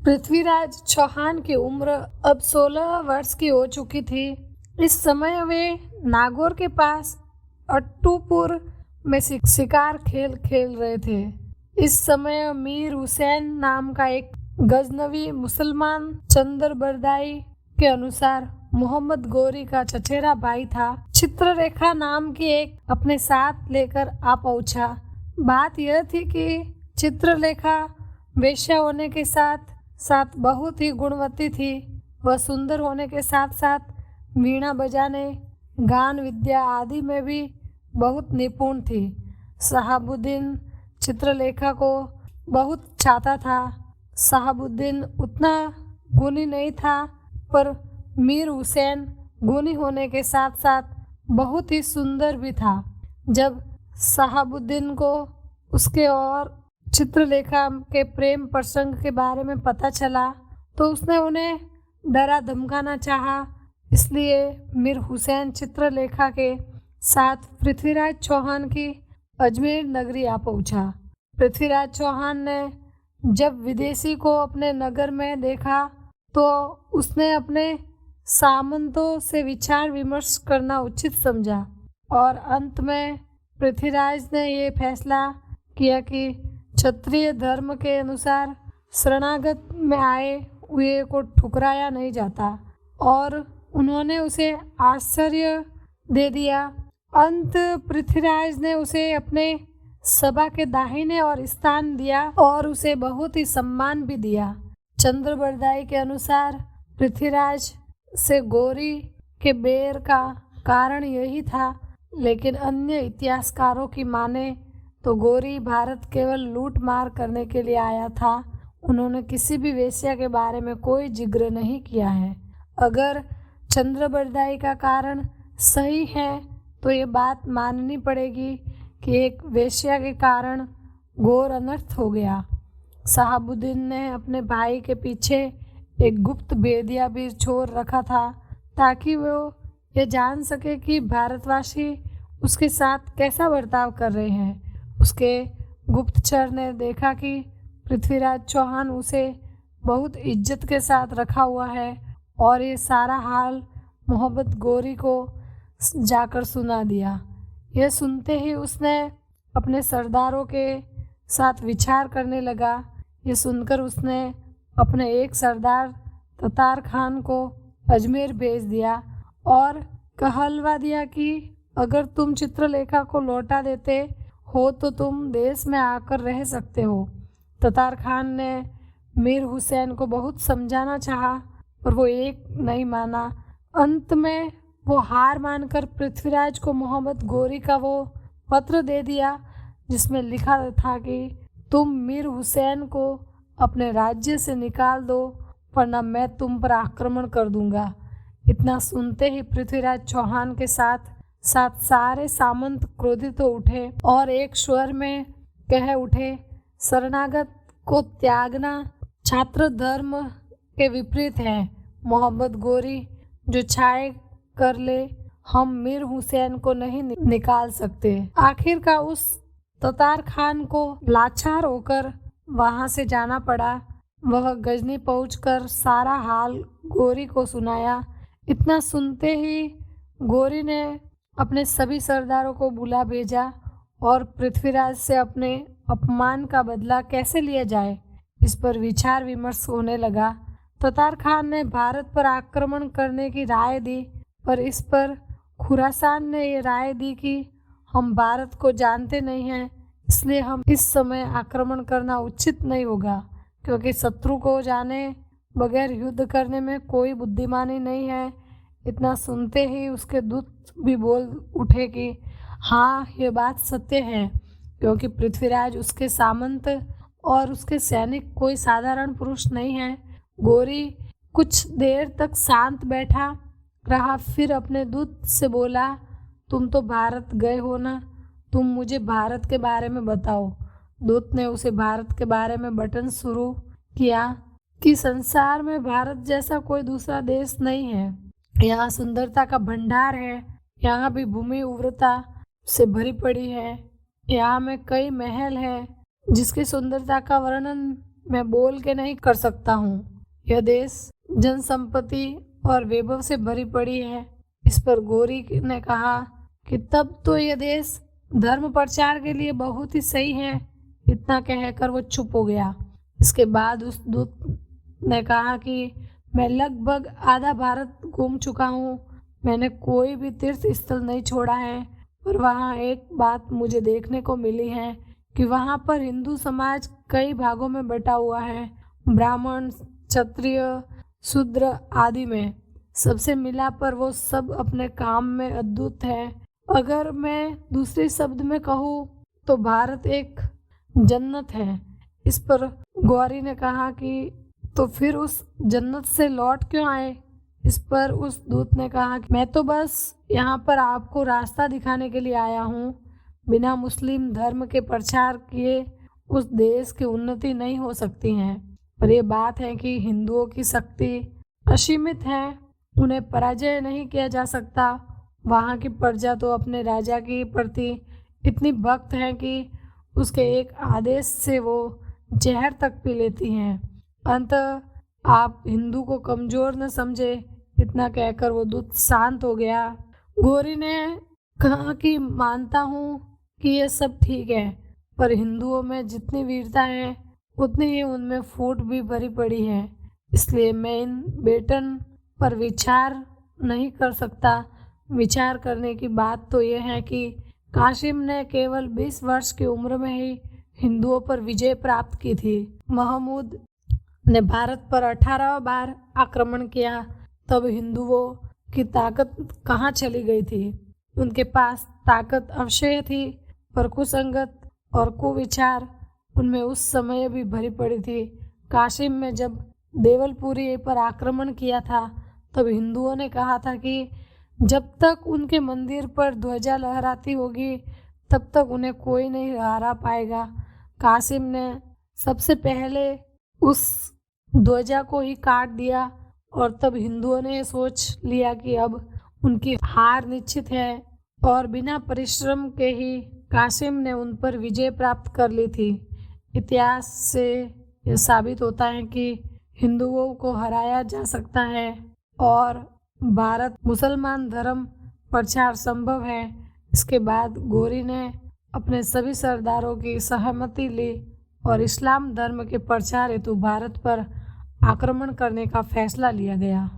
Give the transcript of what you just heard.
पृथ्वीराज चौहान की उम्र अब 16 वर्ष की हो चुकी थी। इस समय वे नागौर के पास अट्टूपुर में शिकार खेल खेल रहे थे। इस समय मीर हुसैन नाम का एक गजनवी मुसलमान चंद्रबरदाई के अनुसार मोहम्मद गोरी का चचेरा भाई था। चित्रलेखा नाम की एक अपने साथ लेकर आ पहुंचा। बात यह थी कि चित्रलेखा वेश्या होने के साथ साथ बहुत ही गुणवती थी। वह सुंदर होने के साथ साथ वीणा बजाने, गान विद्या आदि में भी बहुत निपुण थी। शहाबुद्दीन चित्रलेखा को बहुत चाहता था। शहाबुद्दीन उतना गुणी नहीं था, पर मीर हुसैन गुणी होने के साथ साथ बहुत ही सुंदर भी था। जब शहाबुद्दीन को उसके और चित्रलेखा के प्रेम प्रसंग के बारे में पता चला तो उसने उन्हें डरा धमकाना चाहा। इसलिए मीर हुसैन चित्रलेखा के साथ पृथ्वीराज चौहान की अजमेर नगरी आ पहुंचा। पृथ्वीराज चौहान ने जब विदेशी को अपने नगर में देखा तो उसने अपने सामंतों से विचार विमर्श करना उचित समझा और अंत में पृथ्वीराज ने ये फैसला किया कि क्षत्रिय धर्म के अनुसार शरणागत में आए हुए को ठुकराया नहीं जाता और उन्होंने उसे आश्चर्य दे दिया। अंत पृथ्वीराज ने उसे अपने सभा के दाहिने और स्थान दिया और उसे बहुत ही सम्मान भी दिया। चंद्रबरदाई के अनुसार पृथ्वीराज से गोरी के बैर का कारण यही था, लेकिन अन्य इतिहासकारों की माने तो गोरी भारत केवल लूट मार करने के लिए आया था। उन्होंने किसी भी वेश्या के बारे में कोई जिक्र नहीं किया है। अगर चंद्रबरदाई का कारण सही है तो ये बात माननी पड़ेगी कि एक वेश्या के कारण घोर अनर्थ हो गया। शहाबुद्दीन ने अपने भाई के पीछे एक गुप्त भेदिया भी छोड़ रखा था ताकि वो ये जान सके कि भारतवासी उसके साथ कैसा बर्ताव कर रहे हैं। उसके गुप्तचर ने देखा कि पृथ्वीराज चौहान उसे बहुत इज्जत के साथ रखा हुआ है और ये सारा हाल मोहम्मद गोरी को जाकर सुना दिया। यह सुनते ही उसने अपने सरदारों के साथ विचार करने लगा। ये सुनकर उसने अपने एक सरदार ततार खान को अजमेर भेज दिया और कहलवा दिया कि अगर तुम चित्रलेखा को लौटा देते हो तो तुम देश में आकर रह सकते हो। ततार खान ने मीर हुसैन को बहुत समझाना चाहा पर वो एक नहीं माना। अंत में वो हार मानकर पृथ्वीराज को मोहम्मद गोरी का वो पत्र दे दिया जिसमें लिखा था कि तुम मीर हुसैन को अपने राज्य से निकाल दो वरना मैं तुम पर आक्रमण कर दूंगा। इतना सुनते ही पृथ्वीराज चौहान के साथ साथ सारे सामंत क्रोधित हो उठे और एक स्वर में कह उठे, शरणागत को त्यागना छात्र धर्म के विपरीत है। मोहम्मद गोरी जो चाहे कर ले, हम मीर हुसैन को नहीं निकाल सकते। आखिर का उस ततार खान को लाचार होकर वहां से जाना पड़ा। वह गजनी पहुंचकर सारा हाल गोरी को सुनाया। इतना सुनते ही गोरी ने अपने सभी सरदारों को बुला भेजा और पृथ्वीराज से अपने अपमान का बदला कैसे लिया जाए इस पर विचार विमर्श होने लगा। ततार खान ने भारत पर आक्रमण करने की राय दी, पर इस पर खुरासान ने ये राय दी कि हम भारत को जानते नहीं हैं, इसलिए हम इस समय आक्रमण करना उचित नहीं होगा, क्योंकि शत्रु को जाने बगैर युद्ध करने में कोई बुद्धिमानी नहीं है। इतना सुनते ही उसके दूत भी बोल उठे कि हाँ, ये बात सत्य है, क्योंकि पृथ्वीराज, उसके सामंत और उसके सैनिक कोई साधारण पुरुष नहीं है। गोरी कुछ देर तक शांत बैठा रहा, फिर अपने दूत से बोला, तुम तो भारत गए हो ना, तुम मुझे भारत के बारे में बताओ। दूत ने उसे भारत के बारे में बटन शुरू किया कि संसार में भारत जैसा कोई दूसरा देश नहीं है। यहाँ सुंदरता का भंडार है, यहाँ भी भूमि उर्वरता से भरी पड़ी है। यहाँ में कई महल है जिसकी सुंदरता का वर्णन मैं बोल के नहीं कर सकता हूँ। यह देश जनसंपत्ति और वैभव से भरी पड़ी है। इस पर गौरी ने कहा कि तब तो यह देश धर्म प्रचार के लिए बहुत ही सही है। इतना कहकर वो चुप हो गया। इसके बाद उस दूत ने कहा कि मैं लगभग आधा भारत घूम चुका हूँ। मैंने कोई भी तीर्थ स्थल नहीं छोड़ा है, पर वहाँ एक बात मुझे देखने को मिली है कि वहाँ पर हिंदू समाज कई भागों में बटा हुआ है, ब्राह्मण, क्षत्रिय, शूद्र आदि में। सबसे मिला पर वो सब अपने काम में अद्भुत है। अगर मैं दूसरे शब्द में कहूँ तो भारत एक जन्नत है। इस पर गौरी ने कहा कि तो फिर उस जन्नत से लौट क्यों आए? इस पर उस दूत ने कहा कि मैं तो बस यहाँ पर आपको रास्ता दिखाने के लिए आया हूँ। बिना मुस्लिम धर्म के प्रचार किए उस देश की उन्नति नहीं हो सकती है। पर यह बात है कि हिंदुओं की शक्ति असीमित है, उन्हें पराजय नहीं किया जा सकता। वहाँ की प्रजा तो अपने राजा के प्रति इतनी भक्त है कि उसके एक आदेश से वो जहर तक पी लेती हैं। अंततः आप हिंदू को कमजोर न समझे। इतना कहकर वो दूत शांत हो गया। गौरी ने कहा कि मानता हूँ कि ये सब ठीक है, पर हिंदुओं में जितनी वीरता है उतनी ही उनमें फूट भी भरी पड़ी है। इसलिए मैं इन बेटन पर विचार नहीं कर सकता। विचार करने की बात तो यह है कि कासिम ने केवल 20 वर्ष की उम्र में ही हिंदुओं पर विजय प्राप्त की थी। महमूद ने भारत पर 18 बार आक्रमण किया, तब हिंदुओं की ताकत कहाँ चली गई थी? उनके पास ताकत अवश्य थी, पर कुसंगत और कुविचार उनमें उस समय भी भरी पड़ी थी। कासिम में जब देवलपुरी पर आक्रमण किया था, तब हिंदुओं ने कहा था कि जब तक उनके मंदिर पर ध्वजा लहराती होगी तब तक उन्हें कोई नहीं हरा पाएगा। कासिम ने सबसे पहले उस ध्वजा को ही काट दिया और तब हिंदुओं ने सोच लिया कि अब उनकी हार निश्चित है, और बिना परिश्रम के ही कासिम ने उन पर विजय प्राप्त कर ली थी। इतिहास से यह साबित होता है कि हिंदुओं को हराया जा सकता है और भारत मुसलमान धर्म प्रचार संभव है। इसके बाद गौरी ने अपने सभी सरदारों की सहमति ली और इस्लाम धर्म के प्रचार हेतु भारत पर आक्रमण करने का फैसला लिया गया।